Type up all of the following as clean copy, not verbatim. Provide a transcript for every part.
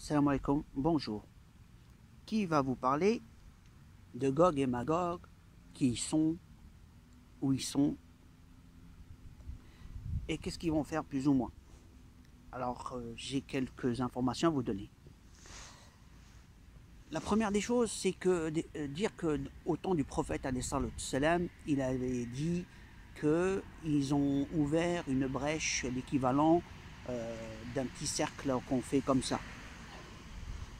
Salam alaikum, bonjour. Qui va vous parler de Gog et Magog, qui ils sont, où ils sont, et qu'est-ce qu'ils vont faire plus ou moins. Alors, j'ai quelques informations à vous donner. La première des choses, c'est que dire que au temps du prophète salam, il avait dit qu'ils ont ouvert une brèche, l'équivalent d'un petit cercle qu'on fait comme ça.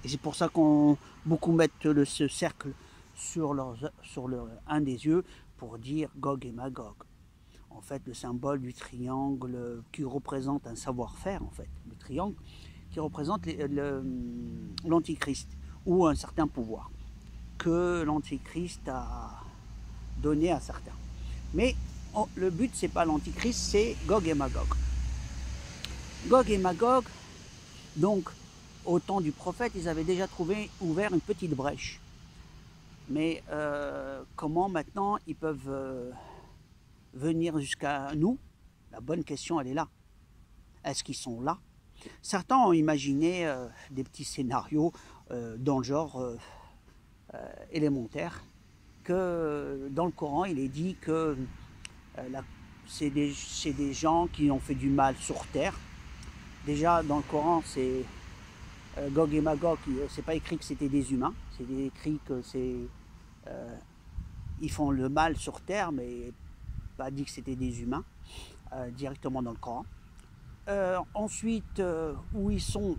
Et c'est pour ça qu'on beaucoup mettent ce cercle sur un des yeux pour dire Gog et Magog. En fait, le symbole du triangle qui représente un savoir-faire, en fait, le triangle qui représente l'antichrist ou un certain pouvoir que l'antichrist a donné à certains. Mais le but, c'est pas l'antichrist, c'est Gog et Magog. Gog et Magog, donc, au temps du prophète, ils avaient déjà ouvert une petite brèche. Mais comment maintenant ils peuvent venir jusqu'à nous? La bonne question, elle est là. Est-ce qu'ils sont là? Certains ont imaginé des petits scénarios dans le genre élémentaire, que dans le Coran, il est dit que c'est des gens qui ont fait du mal sur terre. Déjà, dans le Coran, c'est Gog et Magog, c'est pas écrit que c'était des humains, c'est écrit que ils font le mal sur terre, mais pas dit que c'était des humains, directement dans le Coran. Ensuite, où ils sont,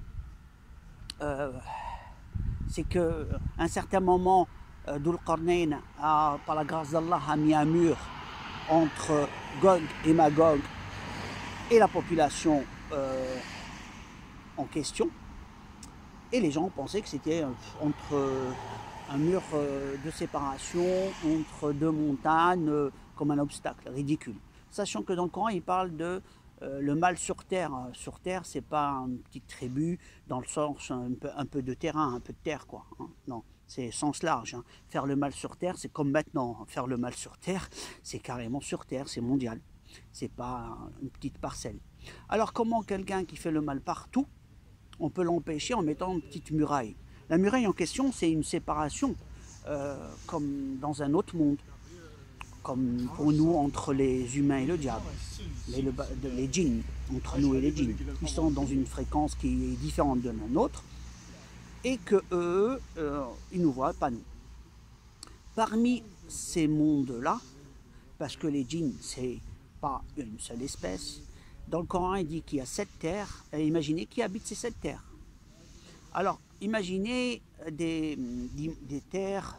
c'est qu'à un certain moment, Dhul Qarnayn, par la grâce d'Allah, a mis un mur entre Gog et Magog et la population en question. Et les gens pensaient que c'était un mur de séparation entre deux montagnes, comme un obstacle, ridicule. Sachant que dans le Coran, il parle de le mal sur terre. Sur terre, c'est pas une petite tribu dans le sens un peu de terrain, un peu de terre, quoi. Hein. Non, c'est sens large. Hein. Faire le mal sur terre, c'est comme maintenant. Faire le mal sur terre, c'est carrément sur terre, c'est mondial. C'est pas une petite parcelle. Alors comment quelqu'un qui fait le mal partout, on peut l'empêcher en mettant une petite muraille? La muraille en question, c'est une séparation, comme dans un autre monde, comme pour nous entre les humains et le diable, les djinns, entre nous et les djinns. Ils sont dans une fréquence qui est différente de la nôtre, et que eux, ils ne nous voient pas nous. Parmi ces mondes-là, parce que les djinns, c'est pas une seule espèce, dans le Coran, il dit qu'il y a 7 terres, et imaginez qui habite ces 7 terres. Alors, imaginez des terres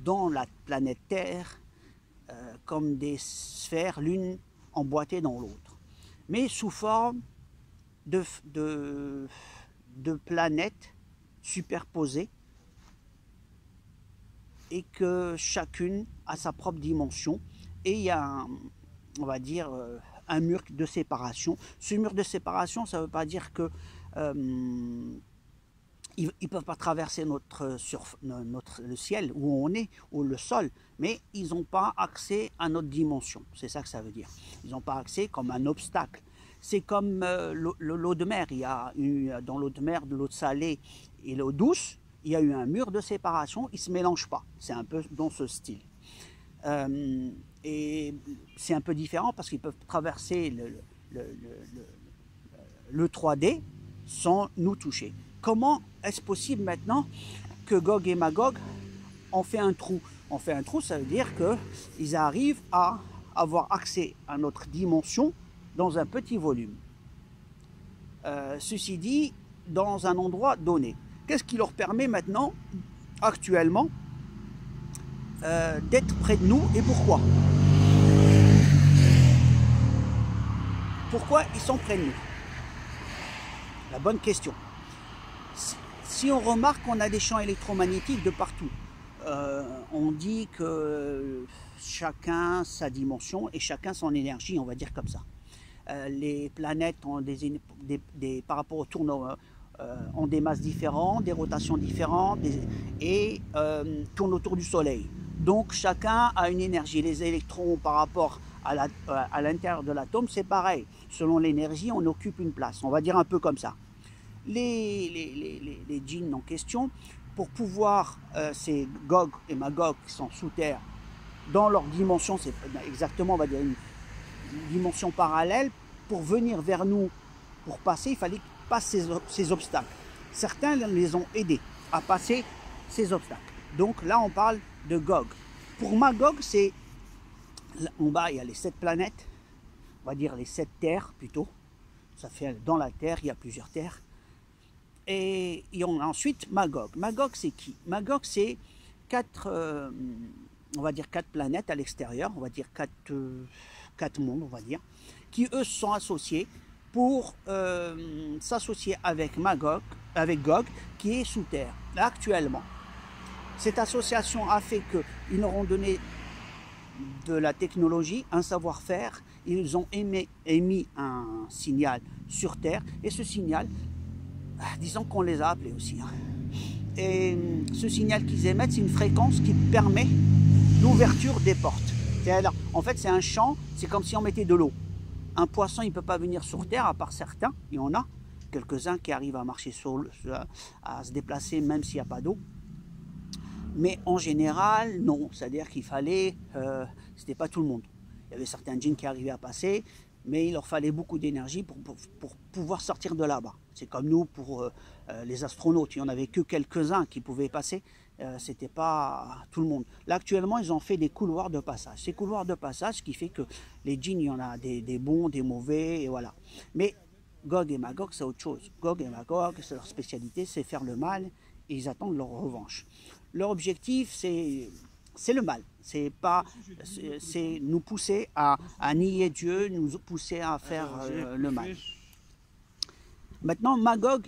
dans la planète Terre, comme des sphères, l'une emboîtée dans l'autre, mais sous forme de planètes superposées, et que chacune a sa propre dimension, et il y a, on va dire, un mur de séparation. Ce mur de séparation, ça ne veut pas dire que ils ne peuvent pas traverser le ciel où on est, ou le sol, mais ils n'ont pas accès à notre dimension. C'est ça que ça veut dire. Ils n'ont pas accès comme un obstacle. C'est comme l'eau de mer. Il y a dans l'eau de mer, de l'eau salée et l'eau douce, il y a eu un mur de séparation, ils ne se mélangent pas. C'est un peu dans ce style. Et c'est un peu différent parce qu'ils peuvent traverser le 3D sans nous toucher. Comment est-ce possible maintenant que Gog et Magog ont fait un trou? On fait un trou, ça veut dire qu'ils arrivent à avoir accès à notre dimension dans un petit volume. Ceci dit, dans un endroit donné. Qu'est-ce qui leur permet maintenant, actuellement, d'être près de nous, et pourquoi? Pourquoi ils sont près de nous? La bonne question. Si on remarque qu'on a des champs électromagnétiques de partout, on dit que chacun sa dimension et chacun son énergie, on va dire comme ça. Les planètes ont par rapport au tournant, ont des masses différentes, des rotations différentes, et tournent autour du Soleil. Donc chacun a une énergie. Les électrons par rapport à l'intérieur de l'atome, c'est pareil. Selon l'énergie, on occupe une place. On va dire un peu comme ça. Les les djinns en question, pour pouvoir, ces Gog et Magog qui sont sous terre, dans leur dimension, c'est exactement, on va dire, une dimension parallèle, pour venir vers nous, pour passer, il fallait qu'ils passent ces obstacles. Certains les ont aidés à passer ces obstacles. Donc là, on parle de Gog. Pour Magog, c'est en bas, il y a les 7 planètes, on va dire les 7 terres plutôt. Ça fait dans la terre, il y a plusieurs terres. Et on a ensuite Magog. Magog, c'est qui? Magog, c'est 4, on va dire 4 planètes à l'extérieur, on va dire 4 mondes, on va dire, qui eux se sont associés pour s'associer avec Magog, avec Gog, qui est sous terre. Là, actuellement, cette association a fait qu'ils leur ont donné de la technologie, un savoir-faire, ils ont émis un signal sur terre, et ce signal, disons qu'on les a appelés aussi, hein. Et ce signal qu'ils émettent, c'est une fréquence qui permet l'ouverture des portes. En fait, c'est un champ, c'est comme si on mettait de l'eau. Un poisson, il ne peut pas venir sur terre, à part certains, il y en a quelques-uns qui arrivent à marcher à se déplacer même s'il n'y a pas d'eau. Mais en général, non. C'est-à-dire qu'il fallait, c'était pas tout le monde. Il y avait certains djinns qui arrivaient à passer, mais il leur fallait beaucoup d'énergie pour pouvoir sortir de là-bas. C'est comme nous pour les astronautes, il n'y en avait que quelques-uns qui pouvaient passer, c'était pas tout le monde. Là actuellement, ils ont fait des couloirs de passage. Ces couloirs de passage, ce qui fait que les djinns, il y en a des bons, des mauvais, et voilà. Mais Gog et Magog, c'est autre chose. Gog et Magog, c'est leur spécialité, c'est faire le mal, et ils attendent leur revanche. Leur objectif, c'est le mal. C'est nous pousser à nier Dieu, nous pousser à faire le mal. Maintenant, Magog,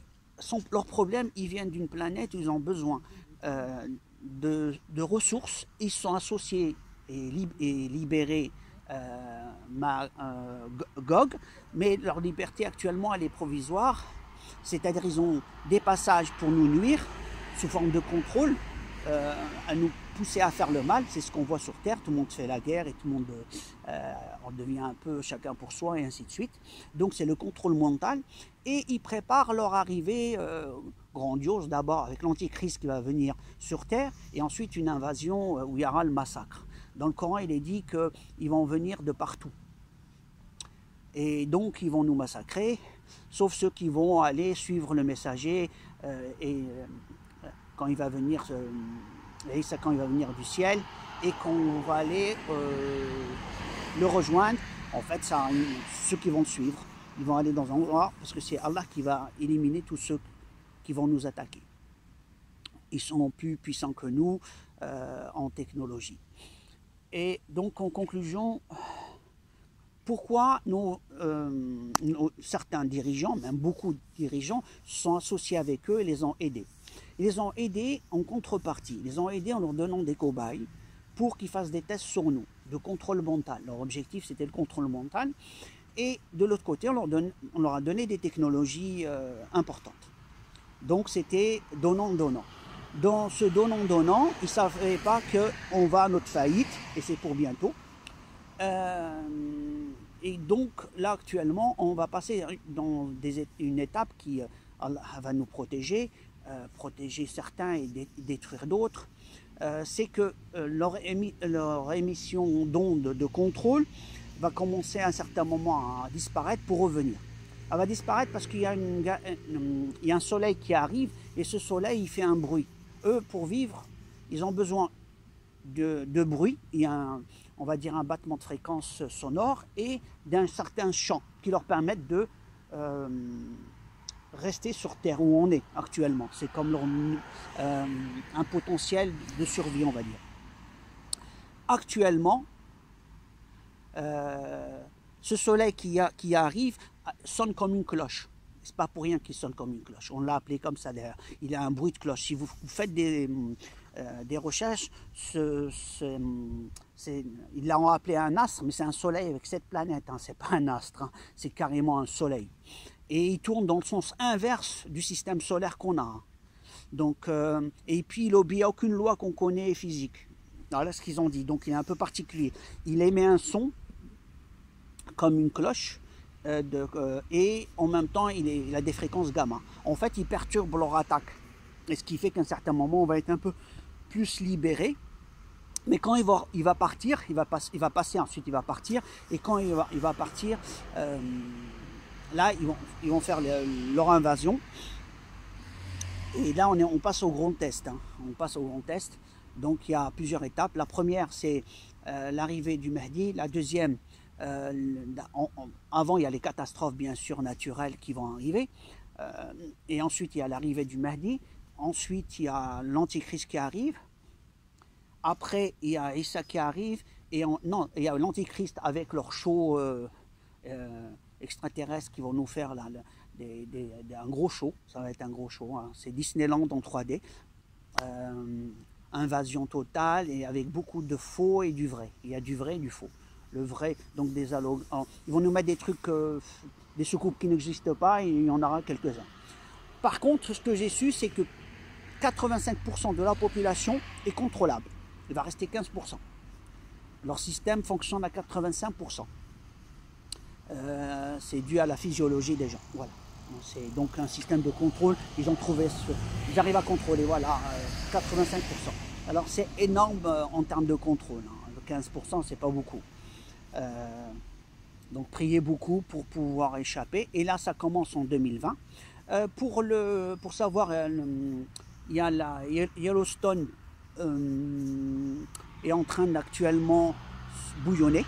leurs problèmes, ils viennent d'une planète où ils ont besoin de ressources. Ils sont associés et libérés Gog, mais leur liberté actuellement, elle est provisoire. C'est-à-dire qu'ils ont des passages pour nous nuire, sous forme de contrôle, à nous pousser à faire le mal. C'est ce qu'on voit sur Terre, tout le monde fait la guerre et tout le monde on devient un peu chacun pour soi et ainsi de suite. Donc c'est le contrôle mental, et ils préparent leur arrivée grandiose, d'abord avec l'antichrist qui va venir sur Terre, et ensuite une invasion où il y aura le massacre. Dans le Coran, il est dit qu'ils vont venir de partout, et donc ils vont nous massacrer, sauf ceux qui vont aller suivre le messager, quand il va venir, quand il va venir du ciel, et qu'on va aller le rejoindre. En fait, ceux qui vont le suivre, ils vont aller dans un endroit, parce que c'est Allah qui va éliminer tous ceux qui vont nous attaquer. Ils sont plus puissants que nous en technologie. Et donc en conclusion, pourquoi certains dirigeants, même beaucoup de dirigeants, sont associés avec eux et les ont aidés? Ils les ont aidés en contrepartie. Ils les ont aidés en leur donnant des cobayes pour qu'ils fassent des tests sur nous, de contrôle mental. Leur objectif, c'était le contrôle mental. Et de l'autre côté, on leur a donné des technologies importantes. Donc c'était donnant-donnant. Dans ce donnant-donnant, ils ne savaient pas qu'on va à notre faillite, et c'est pour bientôt. Et donc là actuellement, on va passer dans une étape qui va nous protéger, protéger certains et détruire d'autres. C'est que leur émission d'ondes de contrôle va commencer à un certain moment à disparaître pour revenir. Elle va disparaître parce qu'il y a un soleil qui arrive, et ce soleil il fait un bruit. Eux, pour vivre, ils ont besoin de bruit. Il y a on va dire un battement de fréquence sonore et d'un certain champ qui leur permettent de rester sur Terre où on est actuellement. C'est comme un potentiel de survie, on va dire. Actuellement, ce soleil qui arrive sonne comme une cloche. C'est pas pour rien qu'il sonne comme une cloche. On l'a appelé comme ça d'ailleurs. Il a un bruit de cloche. Si vous faites des recherches, ils l'ont appelé un astre, mais c'est un soleil avec 7 planètes. Hein. C'est pas un astre, hein. C'est carrément un soleil. Et il tourne dans le sens inverse du système solaire qu'on a. Hein. Donc, et puis il n'obéit à aucune loi qu'on connaît physique. Voilà ce qu'ils ont dit. Donc il est un peu particulier. Il émet un son comme une cloche. Et en même temps il a des fréquences gamma. En fait il perturbe leur attaque. Et ce qui fait qu'à un certain moment, on va être un peu plus libéré. Mais quand il va partir, il va passer, ensuite il va partir. Et quand il va partir, là, ils vont faire leur invasion. Et là, on passe au grand test. Hein. On passe au grand test. Donc, il y a plusieurs étapes. La première, c'est l'arrivée du Mahdi. La deuxième, avant, il y a les catastrophes, bien sûr, naturelles qui vont arriver. Et ensuite, il y a l'arrivée du Mahdi. Ensuite, il y a l'Antichrist qui arrive. Après, il y a Issa qui arrive. Et non, il y a l'Antichrist avec leur show extraterrestre qui vont nous faire un gros show. Ça va être un gros show. Hein. C'est Disneyland en 3D. Invasion totale et avec beaucoup de faux et du vrai. Il y a du vrai et du faux. Le vrai, donc des allocs. Ils vont nous mettre des trucs, des soucoupes qui n'existent pas et il y en aura quelques-uns. Par contre, ce que j'ai su, c'est que 85% de la population est contrôlable. Il va rester 15%. Leur système fonctionne à 85%. C'est dû à la physiologie des gens. Voilà. C'est donc un système de contrôle. Ils ont trouvé ils arrivent à contrôler, voilà, 85%. Alors c'est énorme en termes de contrôle. Hein. 15%, c'est pas beaucoup. Donc priez beaucoup pour pouvoir échapper. Et là, ça commence en 2020. Pour savoir, il y a la Yellowstone est en train d'actuellement bouillonner.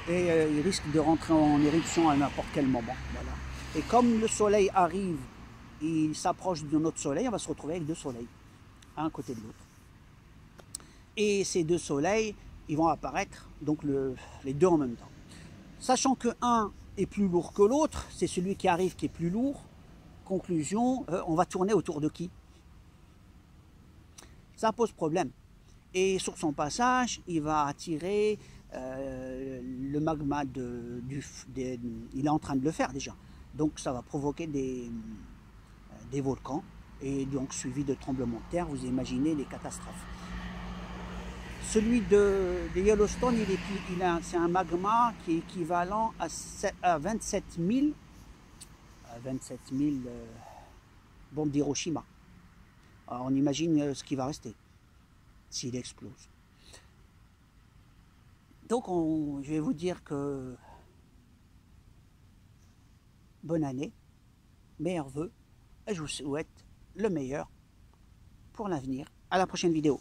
Et il risque de rentrer en éruption à n'importe quel moment. Voilà. Et comme le soleil arrive, il s'approche de notre soleil, on va se retrouver avec deux soleils, un côté de l'autre. Et ces deux soleils, ils vont apparaître, donc les deux en même temps. Sachant que un est plus lourd que l'autre, c'est celui qui arrive qui est plus lourd. Conclusion, on va tourner autour de qui? Ça pose problème. Et sur son passage, il va attirer le magma il est en train de le faire déjà. Donc ça va provoquer des volcans et donc suivi de tremblements de terre. Vous imaginez les catastrophes. Celui de Yellowstone, c'est un magma qui est équivalent à 27 000 bombes d'Hiroshima. Alors on imagine ce qui va rester s'il explose. Donc je vais vous dire que bonne année, meilleurs vœux, et je vous souhaite le meilleur pour l'avenir. À la prochaine vidéo.